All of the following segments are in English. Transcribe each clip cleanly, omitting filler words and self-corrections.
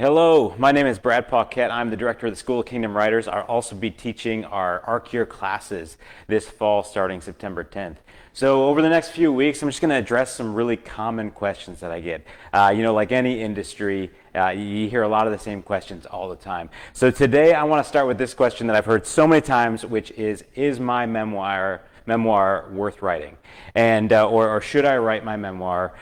Hello, my name is Brad Pauquette. I'm the director of the School of Kingdom Writers. I'll also be teaching our Arche Year classes this fall starting September 10th. So over the next few weeks, I'm just going to address some really common questions that I get. Like any industry, you hear a lot of the same questions all the time. So today I want to start with this question that I've heard so many times, which is my memoir worth writing, and or should I write my memoir,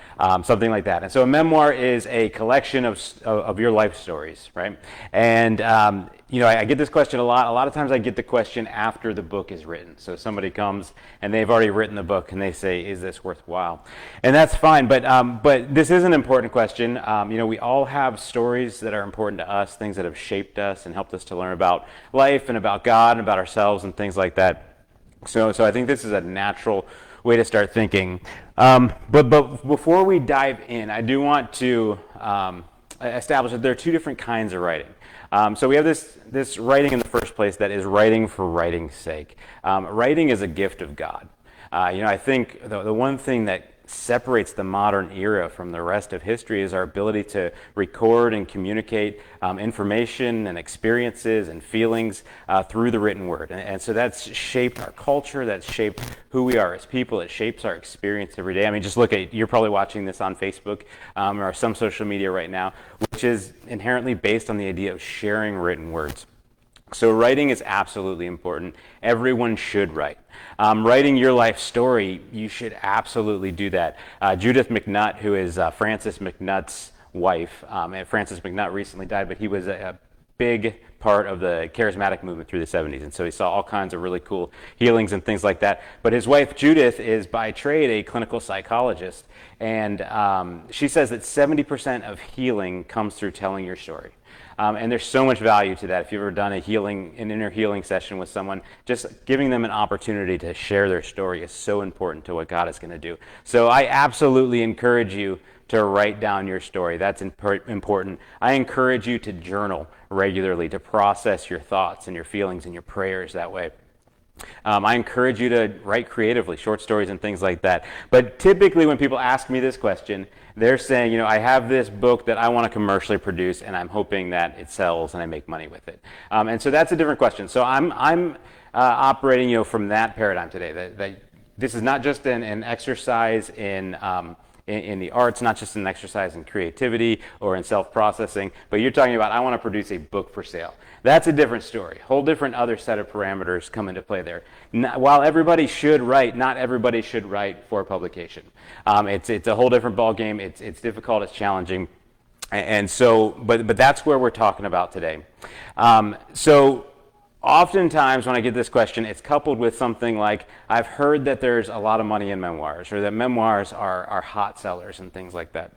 something like that. And so a memoir is a collection of your life stories, right? And I get this question a lot. A lot of times I get the question after the book is written. So somebody comes and they've already written the book and they say, "Is this worthwhile?" And that's fine. But this is an important question. We all have stories that are important to us, things that have shaped us and helped us to learn about life and about God and about ourselves and things like that. So I think this is a natural way to start thinking. But before we dive in, I do want to establish that there are two different kinds of writing. So we have this writing in the first place that is writing for writing's sake. Writing is a gift of God. I think the one thing that separates the modern era from the rest of history is our ability to record and communicate information and experiences and feelings through the written word. And so that's shaped our culture, that's shaped who we are as people, it shapes our experience every day. I mean, just look at, you're probably watching this on Facebook or some social media right now, which is inherently based on the idea of sharing written words. So writing is absolutely important. Everyone should write. Writing your life story, you should absolutely do that. Judith McNutt, who is Francis McNutt's wife, and Francis McNutt recently died, but he was a big part of the charismatic movement through the 70s, and so he saw all kinds of really cool healings and things like that. But his wife Judith is by trade a clinical psychologist, and she says that 70% of healing comes through telling your story. And there's so much value to that. If you've ever done an inner healing session with someone, just giving them an opportunity to share their story is so important to what God is going to do. So I absolutely encourage you to write down your story. That's important. I encourage you to journal regularly, to process your thoughts and your feelings and your prayers that way. I encourage you to write creatively, short stories and things like that. But typically when people ask me this question, they're saying, I have this book that I want to commercially produce and I'm hoping that it sells and I make money with it. And so that's a different question. So I'm operating, from that paradigm today, that this is not just an exercise in the arts, not just an exercise in creativity or in self-processing, but you're talking about, I want to produce a book for sale. That's a different story. Whole different other set of parameters come into play there. While everybody should write, not everybody should write for publication. It's a whole different ballgame. It's difficult, it's challenging. And so, but that's where we're talking about today. So oftentimes when I get this question, it's coupled with something like, I've heard that there's a lot of money in memoirs, or that memoirs are hot sellers and things like that.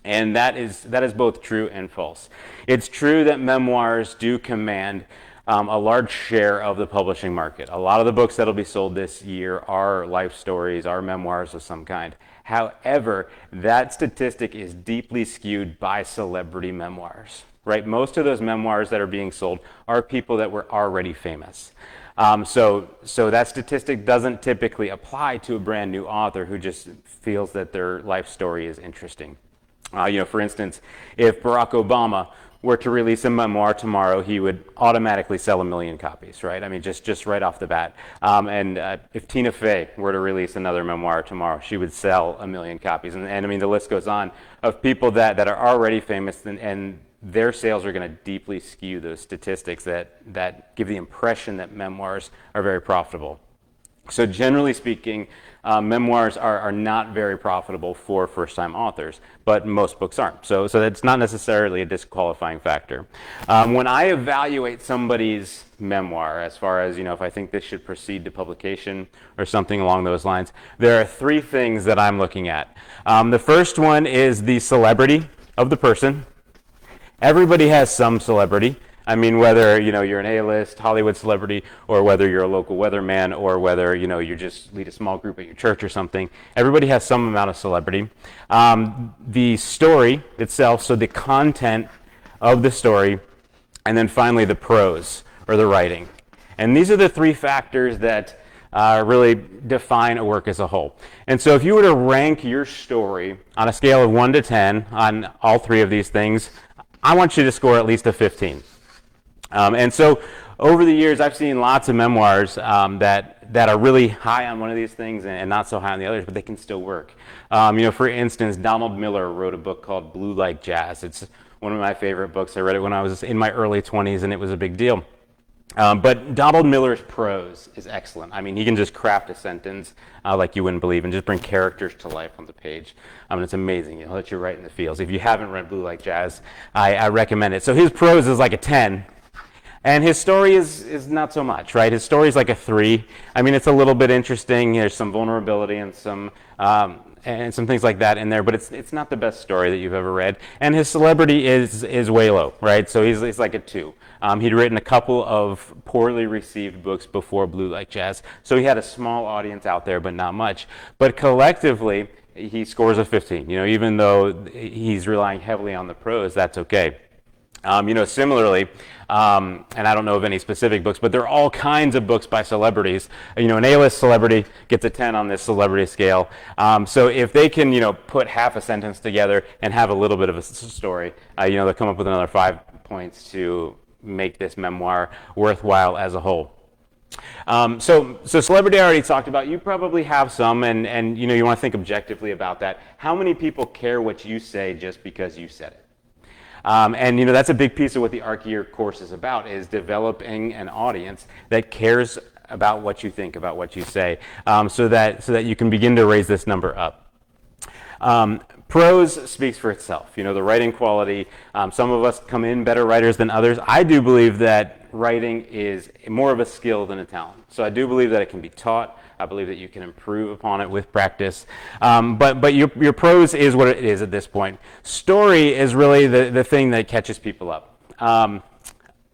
And that is both true and false. It's true that memoirs do command a large share of the publishing market. A lot of the books that'll be sold this year are life stories, are memoirs of some kind. However, that statistic is deeply skewed by celebrity memoirs. Right? Most of those memoirs that are being sold are people that were already famous. So that statistic doesn't typically apply to a brand new author who just feels that their life story is interesting. For instance, if Barack Obama were to release a memoir tomorrow, he would automatically sell 1 million copies, right? I mean, just right off the bat. And if Tina Fey were to release another memoir tomorrow, she would sell 1 million copies. And I mean, the list goes on of people that are already famous and their sales are going to deeply skew those statistics that give the impression that memoirs are very profitable. So generally speaking, memoirs are not very profitable for first-time authors, but most books aren't. So that's not necessarily a disqualifying factor. When I evaluate somebody's memoir, as far as, if I think this should proceed to publication or something along those lines, there are three things that I'm looking at. The first one is the celebrity of the person. Everybody has some celebrity. I mean, whether you're an A-list Hollywood celebrity, or whether you're a local weatherman, or whether you just lead a small group at your church or something, everybody has some amount of celebrity. The story itself, so the content of the story, and then finally the prose or the writing. And these are the three factors that really define a work as a whole. And so if you were to rank your story on a scale of 1 to 10 on all three of these things, I want you to score at least a 15. And so over the years, I've seen lots of memoirs that are really high on one of these things and not so high on the others, but they can still work. For instance, Donald Miller wrote a book called Blue Like Jazz. It's one of my favorite books. I read it when I was in my early 20s, and it was a big deal. But Donald Miller's prose is excellent. I mean, he can just craft a sentence like you wouldn't believe and just bring characters to life on the page. It's amazing. He'll let you right in the feels. If you haven't read Blue Like Jazz, I recommend it. So his prose is like a 10. And his story is not so much, right? His story is like a 3. I mean, it's a little bit interesting. There's some vulnerability and some things like that in there, but it's not the best story that you've ever read. And his celebrity is way low, right? So he's like a 2. He'd written a couple of poorly received books before Blue Like Jazz, so he had a small audience out there, but not much. But collectively, he scores a 15. Even though he's relying heavily on the prose, that's okay. Similarly, and I don't know of any specific books, but there are all kinds of books by celebrities. An A-list celebrity gets a 10 on this celebrity scale. So if they can, put half a sentence together and have a little bit of a story, they'll come up with another 5 points to make this memoir worthwhile as a whole. So celebrity I already talked about. You probably have some, and you want to think objectively about that. How many people care what you say just because you said it? And that's a big piece of what the Arche Year course is about, is developing an audience that cares about what you think, about what you say, so that you can begin to raise this number up. Prose speaks for itself. The writing quality. Some of us come in better writers than others. I do believe that writing is more of a skill than a talent. So I do believe that it can be taught. I believe that you can improve upon it with practice. But your prose is what it is at this point. Story is really the thing that catches people up.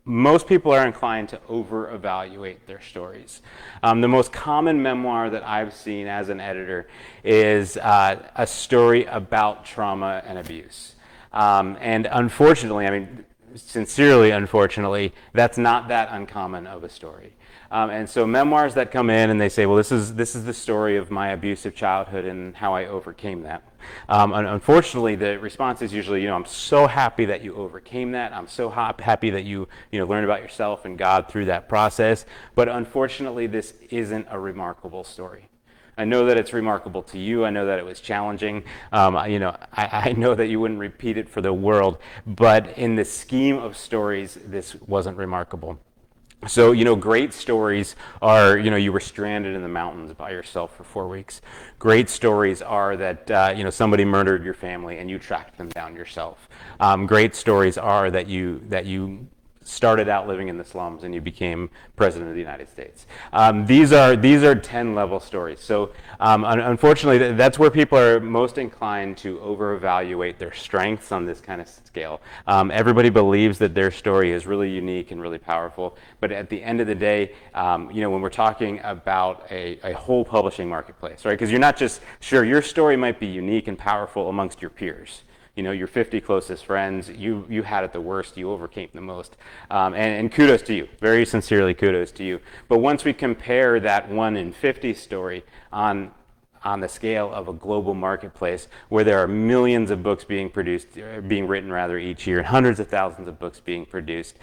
Most people are inclined to over-evaluate their stories. The most common memoir that I've seen as an editor is a story about trauma and abuse. And unfortunately, sincerely unfortunately, that's not that uncommon of a story. And so memoirs that come in and they say, well, this is the story of my abusive childhood and how I overcame that. And unfortunately, the response is usually, I'm so happy that you overcame that. I'm so happy that you learned about yourself and God through that process. But unfortunately, this isn't a remarkable story. I know that it's remarkable to you. I know that it was challenging. I know that you wouldn't repeat it for the world. But in the scheme of stories, this wasn't remarkable. So, great stories are, you were stranded in the mountains by yourself for 4 weeks. Great stories are that, somebody murdered your family and you tracked them down yourself. Great stories are that you started out living in the slums and you became president of the United States. These are 10-level stories. So unfortunately, that's where people are most inclined to over-evaluate their strengths on this kind of scale. Everybody believes that their story is really unique and really powerful, but at the end of the day, when we're talking about a whole publishing marketplace, right? Because you're not just, sure, your story might be unique and powerful amongst your peers. Your 50 closest friends, you had it the worst, you overcame the most. And kudos to you, very sincerely kudos to you. But once we compare that 1 in 50 story on the scale of a global marketplace where there are millions of books being written each year, and hundreds of thousands of books being produced,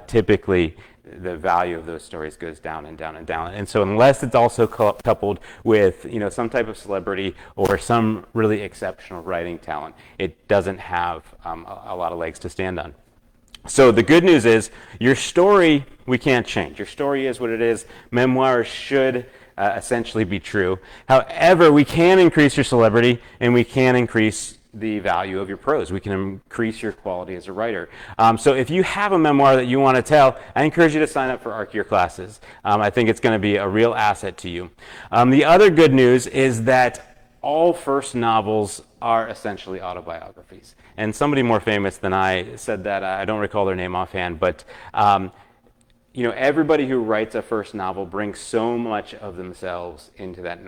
typically the value of those stories goes down and down and down. And so unless it's also coupled with some type of celebrity or some really exceptional writing talent, it doesn't have a lot of legs to stand on. So the good news is your story we can't change. Your story is what it is. Memoirs should essentially be true. However, we can increase your celebrity and we can increase the value of your prose. We can increase your quality as a writer. So if you have a memoir that you want to tell, I encourage you to sign up for Arche Year classes. I think it's going to be a real asset to you. The other good news is that all first novels are essentially autobiographies. And somebody more famous than I said that. I don't recall their name offhand, but everybody who writes a first novel brings so much of themselves into that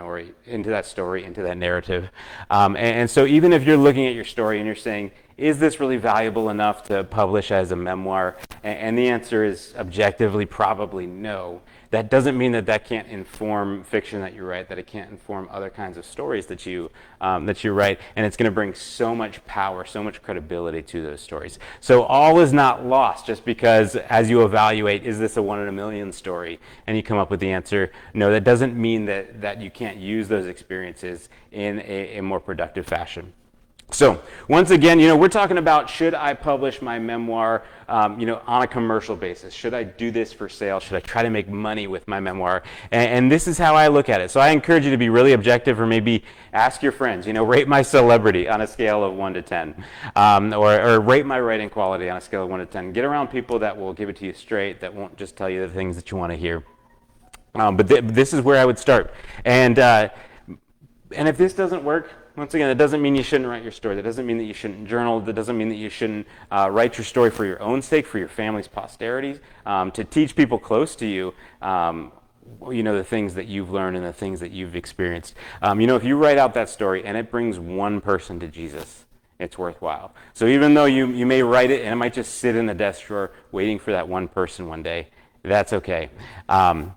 story, into that narrative. And so even if you're looking at your story and you're saying, is this really valuable enough to publish as a memoir? And the answer is objectively probably no. That doesn't mean that that can't inform fiction that you write, that it can't inform other kinds of stories that you write, and it's going to bring so much power, so much credibility to those stories. So all is not lost just because as you evaluate, is this a 1 in a million story, and you come up with the answer, no, that doesn't mean that you can't use those experiences in a more productive fashion. So once again, we're talking about, should I publish my memoir, on a commercial basis? Should I do this for sale? Should I try to make money with my memoir? And this is how I look at it. So I encourage you to be really objective, or maybe ask your friends, rate my celebrity on a scale of 1 to 10, or rate my writing quality on a scale of 1 to 10. Get around people that will give it to you straight, that won't just tell you the things that you want to hear. But this is where I would start. And if this doesn't work, once again, that doesn't mean you shouldn't write your story. That doesn't mean that you shouldn't journal. That doesn't mean that you shouldn't write your story for your own sake, for your family's posterity, to teach people close to you, the things that you've learned and the things that you've experienced. If you write out that story and it brings one person to Jesus, it's worthwhile. So even though you may write it and it might just sit in the desk drawer waiting for that one person one day, that's okay. God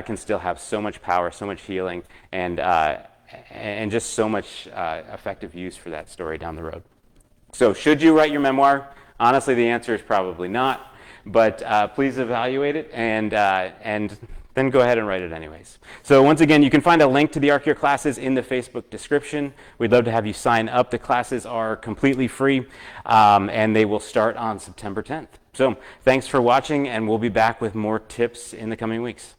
can still have so much power, so much healing, and just so much effective use for that story down the road. So should you write your memoir? Honestly, the answer is probably not, but please evaluate it and then go ahead and write it anyways. So once again, you can find a link to the Arche Year classes in the Facebook description. We'd love to have you sign up. The classes are completely free, and they will start on September 10th. So thanks for watching, and we'll be back with more tips in the coming weeks.